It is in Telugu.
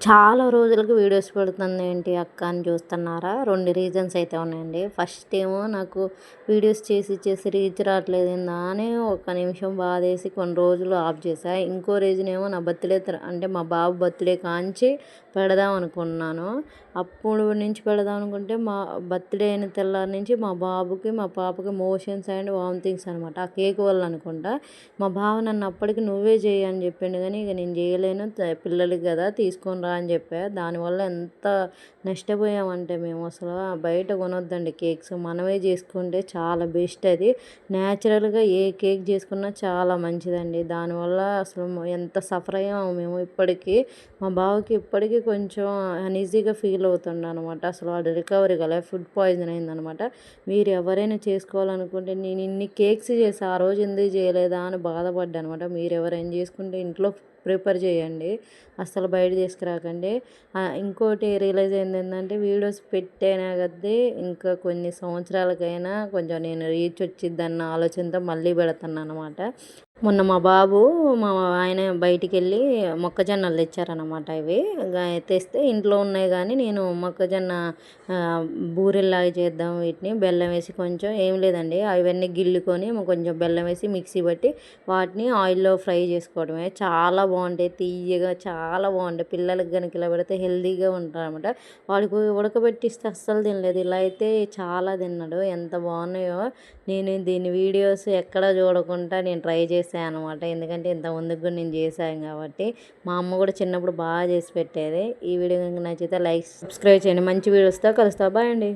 చాలా రోజులకి వీడియోస్ పెడుతుంది ఏంటి అక్క అని చూస్తున్నారా? 2 రీజన్స్ అయితే ఉన్నాయండి. ఫస్ట్ ఏమో నాకు వీడియోస్ చేసి రీచ్ రావట్లేదేందా అని ఒక నిమిషం బాధేసి కొన్ని రోజులు ఆఫ్ చేశా. ఇంకో రీజన్ ఏమో నా బర్త్‌డే అంటే మా బాబు బర్త్‌డే కాంచి పెడదాం అనుకున్నాను. అప్పుడు నుంచి పెడదాం అనుకుంటే మా బర్త్‌డే అయిన తెల్లారి నుంచి మా బాబుకి, మా పాపకి మోషన్స్ అండ్ వామిటింగ్స్ అనమాట. ఆ కేక్ వల్ల అనుకుంటా. మా బావ నన్ను అప్పటికి నువ్వే చెయ్యి అని చెప్పిండు కానీ ఇక నేను చేయలేను పిల్లలకి కదా తీసుకొని రా అని చెప్పా. దానివల్ల ఎంత నష్టపోయామంటే మేము అసలు బయట కొనొద్దండి కేక్స్. మనమే చేసుకుంటే చాలా బెస్ట్ అది. న్యాచురల్‌గా ఏ కేక్ చేసుకున్నా చాలా మంచిదండి. దానివల్ల అసలు ఎంత సఫర్ అయ్యామో మేము ఇప్పటికీ. మా బావకి ఇప్పటికీ కొంచెం అన్‌ఈజీగా ఫీల్ అవుతుండనమాట. అసలు వాడు రికవరీ కాలే. ఫుడ్ పాయిజన్ అయిందనమాట. మీరు ఎవరైనా చేసుకోవాలనుకుంటే నేను ఇన్ని కేక్స్ చేశా ఆ రోజు ఎందుకు చేయలేదా అని బాధపడ్డా అనమాట. మీరు ఎవరైనా చేసుకుంటే ఇంట్లో ప్రిపేర్ చేయండి. అస్సలు బయట తీసుకురాకండి. ఇంకోటి రియలైజ్ అయింది ఏంటంటే వీడియోస్ పెట్టినా కొద్దీ ఇంకా కొన్ని సంవత్సరాలకైనా కొంచెం నేను రీచ్ వచ్చిద్దన్న ఆలోచనతో మళ్ళీ పెడుతున్నాననమాట. మొన్న మా బాబు మా ఆయన బయటికెళ్ళి మొక్కజొన్నలు తెచ్చారనమాట. ఇవి తెస్తే ఇంట్లో ఉన్నాయి కానీ నేను మొక్కజొన్న బూరెల్లాగా చేద్దాం వీటిని బెల్లం వేసి కొంచెం ఏం లేదండి అవన్నీ గిల్లుకొని కొంచెం బెల్లం వేసి మిక్సీ పట్టి వాటిని ఆయిల్లో ఫ్రై చేసుకోవడమే. చాలా బాగుంటాయి, తియ్యగా చాలా బాగుంటాయి. పిల్లలకి కనుక ఇలా పెడితే హెల్తీగా ఉంటారనమాట. వాడికి ఉడకబెట్టిస్తే అస్సలు తినలేదు. ఇలా అయితే చాలా తిన్నాడు. ఎంత బాగున్నాయో. నేను దీని వీడియోస్ ఎక్కడ చూడకుండా నేను ట్రై చేశాను అనమాట. ఎందుకంటే ఇంత ముందుకు కూడా నేను చేశాను కాబట్టి. మా అమ్మ కూడా చిన్నప్పుడు బాగా చేసి పెట్టేది. ఈ వీడియో కనుక నచ్చితే లైక్ సబ్స్క్రైబ్ చేయండి. మంచి వీడియోస్తో కలుస్తా. బాయ్ అండి.